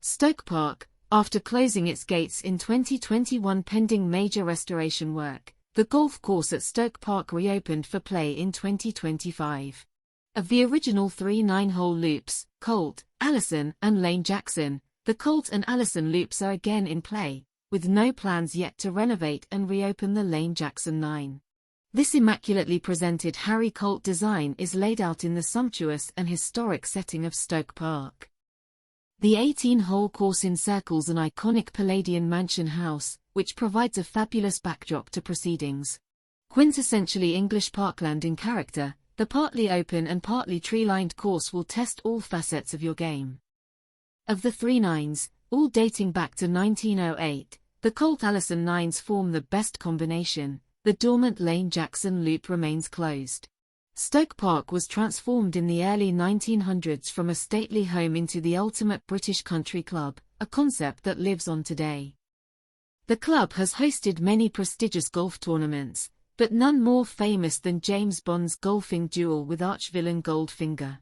Stoke Park, after closing its gates in 2021 pending major restoration work, the golf course at Stoke Park reopened for play in 2025. Of the original 3 9-hole loops, Colt, Alison, and Lane Jackson, the Colt and Alison loops are again in play, with no plans yet to renovate and reopen the Lane Jackson 9. This immaculately presented Harry Colt design is laid out in the sumptuous and historic setting of Stoke Park. The 18-hole course encircles an iconic Palladian mansion house, which provides a fabulous backdrop to proceedings. Quintessentially English parkland in character, the partly open and partly tree-lined course will test all facets of your game. Of the 3 9s, all dating back to 1908, the Colt Alison 9s form the best combination. The dormant Lane Jackson loop remains closed. Stoke Park was transformed in the early 1900s from a stately home into the ultimate British country club, a concept that lives on today. The club has hosted many prestigious golf tournaments, but none more famous than James Bond's golfing duel with arch-villain Goldfinger.